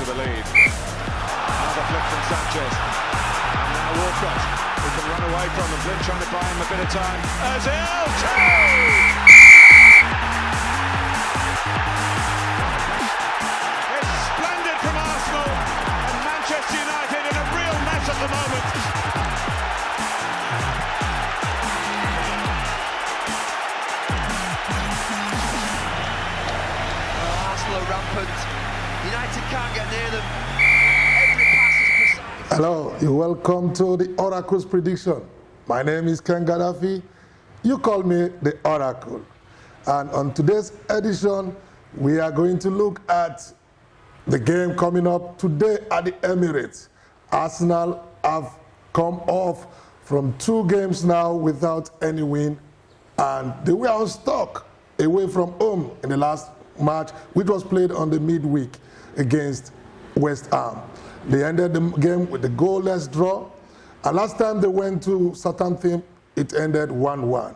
the lead. Another flick from Sanchez. And now Walcott, who can run away from them. Flynn trying to buy him a bit of time. Ozil, It's splendid from Arsenal. And Manchester United in a real mess at the moment. Rampant. United can't get near them. Every pass is precise. Hello, you're welcome to the Oracle's prediction. My name is Ken Gaddafi. You call me the Oracle. And on today's edition, we are going to look at the game coming up today at the Emirates. Arsenal have come off from 2 games now without any win, and they were unstuck away from home in the last match, which was played on the midweek against West Ham. They ended the game with a goalless draw, and last time they went to Southampton, it ended 1-1.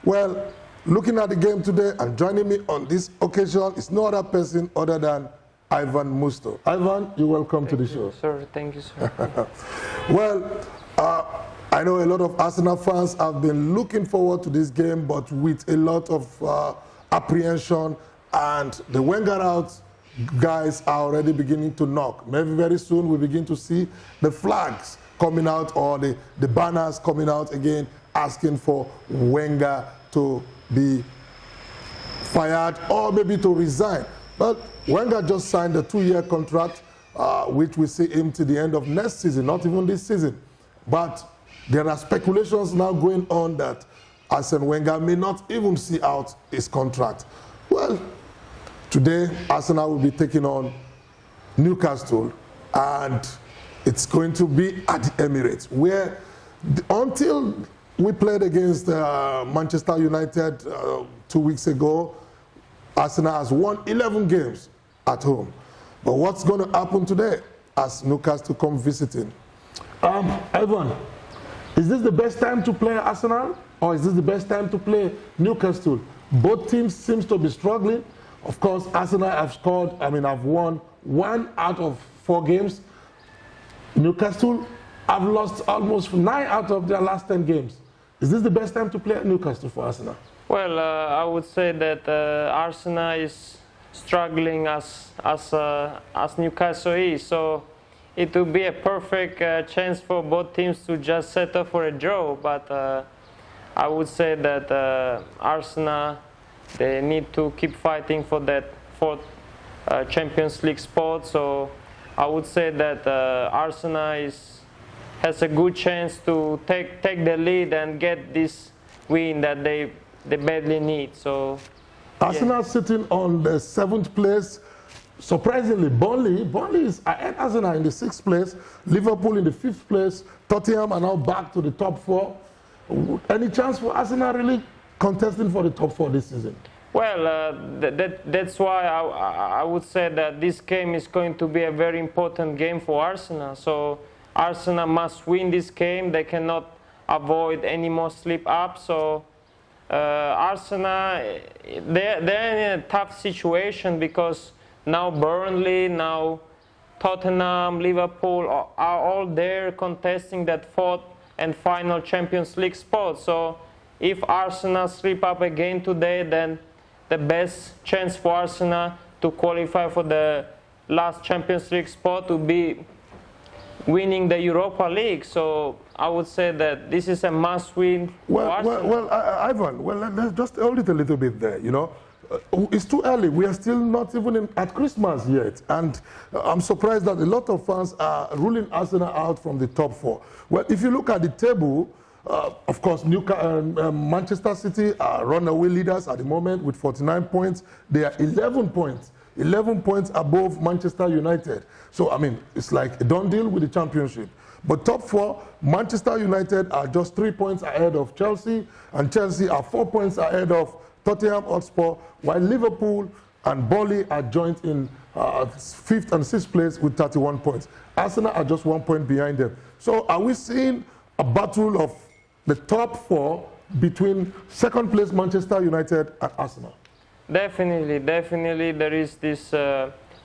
Well, looking at the game today and joining me on this occasion is no other person other than Ivan Musto. Ivan, you're welcome to the show. Sir, thank you, sir. Well, I know a lot of Arsenal fans have been looking forward to this game, but with a lot of apprehension, and the Wenger out guys are already beginning to knock. Maybe very soon we begin to see the flags coming out, or the banners coming out again, asking for Wenger to be fired or maybe to resign. But Wenger just signed a 2-year contract, which we see him to the end of next season, not even this season. But there are speculations now going on that Arsene Wenger may not even see out his contract. Well, today Arsenal will be taking on Newcastle, and it's going to be at the Emirates, where until we played against Manchester United 2 weeks ago, Arsenal has won 11 games at home. But what's going to happen today as Newcastle come visiting? Ivan, is this the best time to play Arsenal, or is this the best time to play Newcastle? Both teams seem to be struggling. Of course, Arsenal have won 1 out of 4 games. Newcastle have lost almost 9 out of their last 10 games. Is this the best time to play Newcastle for Arsenal? Well, I would say that Arsenal is struggling as Newcastle is, so it would be a perfect chance for both teams to just settle for a draw. But I would say that Arsenal, they need to keep fighting for that 4th Champions League spot. So I would say that Arsenal has a good chance to take the lead and get this win that they badly need. So Arsenal sitting on the 7th place. Surprisingly, Burnley is ahead Arsenal in the 6th place. Liverpool in the 5th place. Tottenham are now back to the top 4. Any chance for Arsenal really contesting for the top 4 this season? Well, that's why I would say that this game is going to be a very important game for Arsenal. So Arsenal must win this game. They cannot avoid any more slip-ups. So Arsenal, they're in a tough situation, because now Burnley, now Tottenham, Liverpool are all there contesting that 4th and final Champions League spot. So if Arsenal slip up again today, then the best chance for Arsenal to qualify for the last Champions League spot would be winning the Europa League. So I would say that this is a must-win for Arsenal. Ivan, let's just hold it a little bit there, you know. It's too early. We are still not even at Christmas yet. And I'm surprised that a lot of fans are ruling Arsenal out from the top 4. Well, if you look at the table, of course, Manchester City are runaway leaders at the moment with 49 points. They are 11 points above Manchester United. So, I mean, it's like a done deal with the championship. But top 4, Manchester United are just 3 points ahead of Chelsea, and Chelsea are 4 points ahead of Tottenham Hotspur, while Liverpool and Burnley are joint in 5th and 6th place with 31 points. Arsenal are just 1 point behind them. So are we seeing a battle of the top 4 between 2nd place Manchester United and Arsenal? Definitely there is this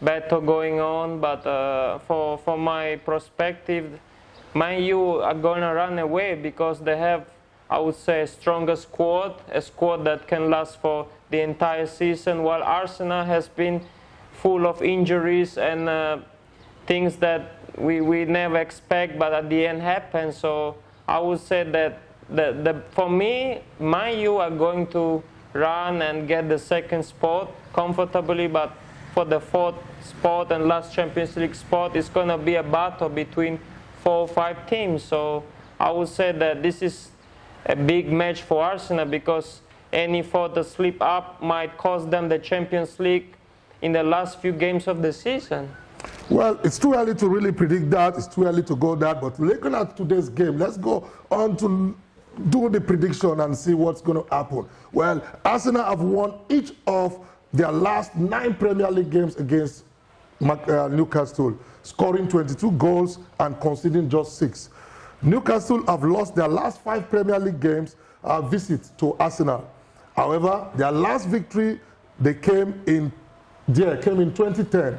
battle going on. But for my perspective, Man U are going to run away because they have, I would say, a stronger squad, a squad that can last for the entire season, while Arsenal has been full of injuries and things that we never expect, but at the end happen. So I would say that for me, Man U are going to run and get the second spot comfortably, but for the fourth spot and last Champions League spot, it's going to be a battle between 4 or 5 teams. So I would say that this is a big match for Arsenal because any further slip up might cost them the Champions League in the last few games of the season. Well, it's too early to really predict that. It's too early to go that. But looking at today's game, let's go on to do the prediction and see what's going to happen. Well, Arsenal have won each of their last 9 Premier League games against Newcastle, scoring 22 goals and conceding just 6. Newcastle have lost their last 5 Premier League games visit to Arsenal. However, their last victory came in 2010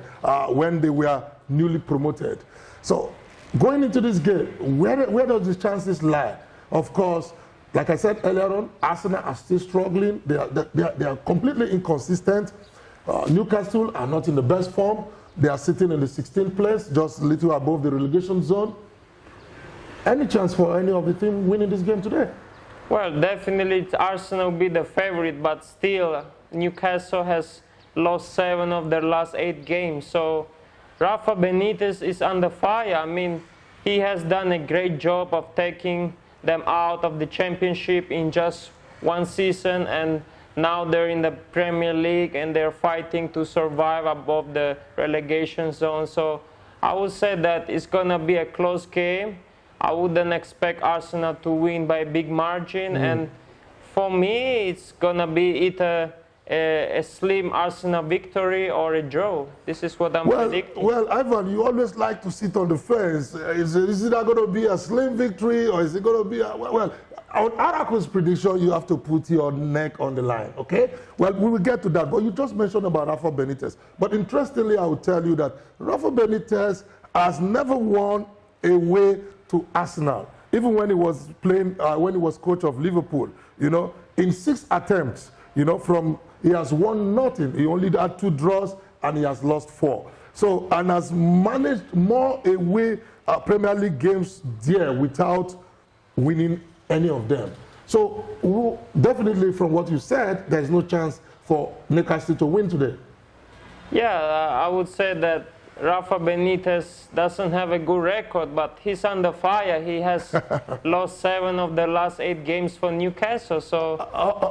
when they were newly promoted. So going into this game, where does the chances lie? Of course, like I said earlier on, Arsenal are still struggling. They are completely inconsistent. Newcastle are not in the best form. They are sitting in the 16th place, just a little above the relegation zone. Any chance for any of the team winning this game today? Well, definitely Arsenal will be the favorite, but still Newcastle has lost 7 of their last 8 games. So Rafa Benitez is under fire. I mean, he has done a great job of taking them out of the Championship in just 1 season, and now they're in the Premier League and they're fighting to survive above the relegation zone. So I would say that it's going to be a close game. I wouldn't expect Arsenal to win by a big margin. And for me, it's going to be either a slim Arsenal victory or a draw. This is what I'm predicting. Well, Ivan, you always like to sit on the fence. Is it going to be a slim victory or is it going to be a... Well, on Aracle's prediction, you have to put your neck on the line, okay? Well, we will get to that. But you just mentioned about Rafa Benitez. But interestingly, I will tell you that Rafa Benitez has never won away to Arsenal, even when he was playing, when he was coach of Liverpool. You know, in 6 attempts, you know, he has won nothing. He only had 2 draws and he has lost 4. So, and has managed more away Premier League games there without winning any of them. So, definitely from what you said, there is no chance for Newcastle to win today. Yeah, I would say that Rafa Benitez doesn't have a good record, but he's under fire. He has lost 7 of the last 8 games for Newcastle. So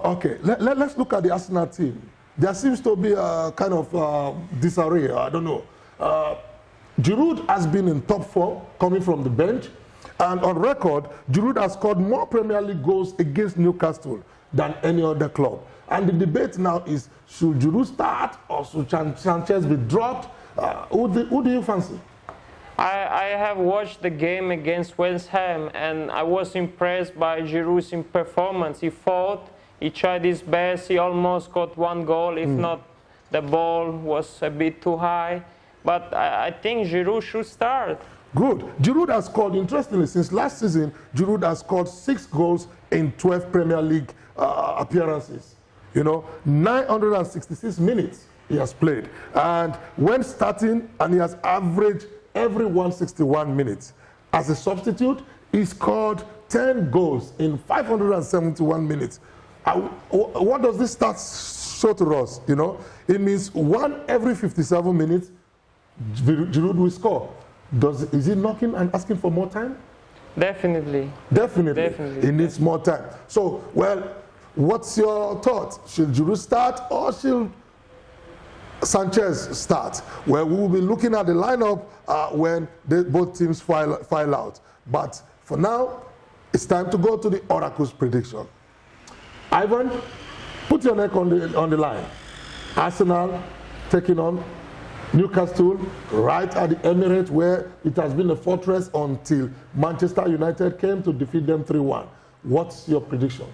okay, let's look at the Arsenal team. There seems to be a kind of disarray. I don't know. Giroud has been in top form, coming from the bench, and on record, Giroud has scored more Premier League goals against Newcastle than any other club. And the debate now is: should Giroud start or should Sanchez be dropped? Who do you fancy? I have watched the game against West Ham and I was impressed by Giroud's performance. He fought, he tried his best, he almost got 1 goal, if not the ball was a bit too high. But I think Giroud should start. Good. Giroud has scored, interestingly, since last season, Giroud has scored 6 goals in 12 Premier League appearances. You know, 966 minutes. He has played, and when starting, and he has averaged every 161 minutes. As a substitute, he scored 10 goals in 571 minutes. What does this stat show to us? You know, it means 1 every 57 minutes, Giroud will score. Is he knocking and asking for more time? Definitely. Definitely. He needs more time. So, well, what's your thought? Should Giroud start or should Sanchez start? Well, we will be looking at the lineup when both teams file out. But for now, it's time to go to the Oracle's prediction. Ivan, put your neck on the line. Arsenal taking on Newcastle right at the Emirates, where it has been a fortress until Manchester United came to defeat them 3-1. What's your prediction?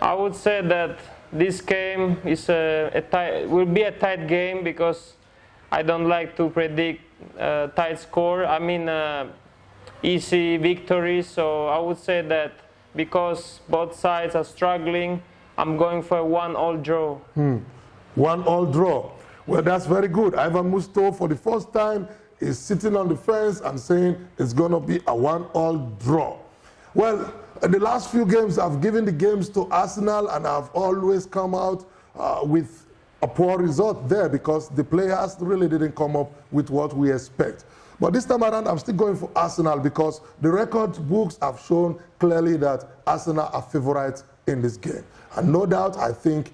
I would say that this game is will be a tight game because I don't like to predict tight score. I mean, easy victory. So I would say that because both sides are struggling, I'm going for a 1-1 draw. 1-1 draw. Well, that's very good. Ivan Musto, for the first time, is sitting on the fence and saying it's going to be a 1-1 draw. Well, the last few games, I've given the games to Arsenal, and I've always come out with a poor result there because the players really didn't come up with what we expect. But this time around, I'm still going for Arsenal because the record books have shown clearly that Arsenal are favorites in this game. And no doubt, I think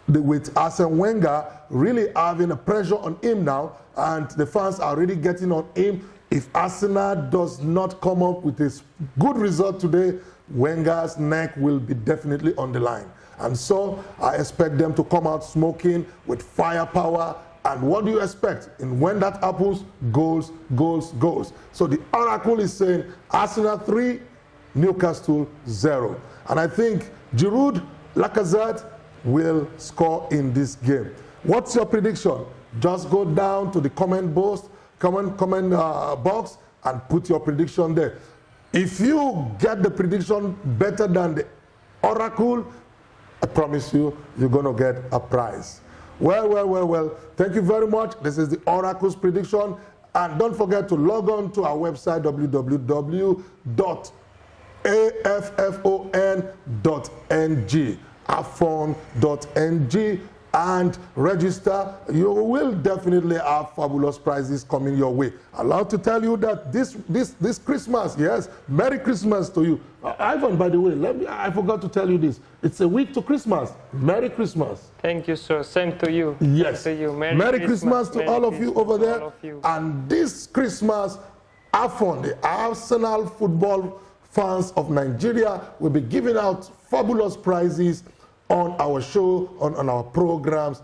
with Arsene Wenger really having a pressure on him now, and the fans are really getting on him, if Arsenal does not come up with a good result today, Wenger's neck will be definitely on the line. And so I expect them to come out smoking with firepower. And what do you expect? And when that happens, goals, goals, goals. So the Oracle is saying Arsenal 3, Newcastle 0. And I think Giroud, Lacazette will score in this game. What's your prediction? Just go down to the comment box and put your prediction there. If you get the prediction better than the Oracle, I promise you, you're going to get a prize. Well. Thank you very much. This is the Oracle's prediction. And don't forget to log on to our website, www.affon.ng, affon.ng, and register. You will definitely have fabulous prizes coming your way. Allowed to tell you that this Christmas, yes, Merry Christmas to you. Ivan, by the way, I forgot to tell you this. It's a week to Christmas. Merry Christmas. Thank you, sir. Same to you. Yes. Same to you. Merry Christmas to all of you over there. All of you. And this Christmas, AFON, the Arsenal football fans of Nigeria, will be giving out fabulous prizes on our show, on our programs.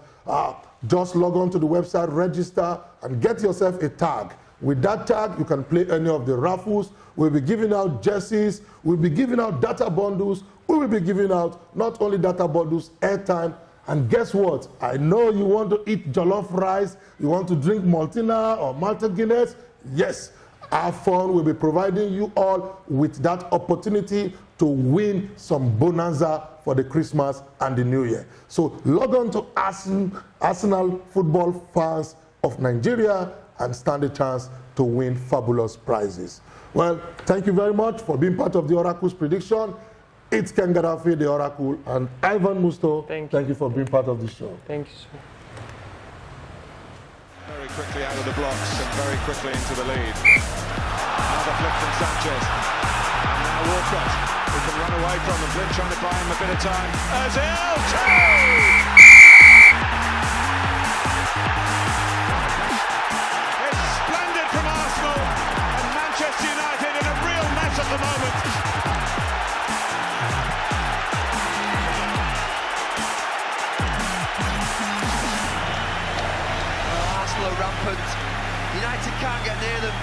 Just log on to the website, register, and get yourself a tag. With that tag, you can play any of the raffles. We'll be giving out jerseys. We'll be giving out data bundles. We will be giving out not only data bundles, airtime. And guess what? I know you want to eat jollof rice. You want to drink Maltina or Malta Guinness. Yes, AFON will be providing you all with that opportunity to win some bonanza for the Christmas and the New Year. So log on to Arsenal football fans of Nigeria and stand a chance to win fabulous prizes. Well, thank you very much for being part of the Oracle's prediction. It's Ken Gaddafi, the Oracle, and Ivan Musto. Thank you for being part of the show. Thank you, sir. Very quickly out of the blocks and very quickly into the lead. Another flick from Sanchez. And now Walcott, who can run away from them. Flynn trying to buy him a bit of time. Ozil, 2! It's splendid from Arsenal, and Manchester United in a real mess at the moment. Arsenal are rampant. United can't get near them.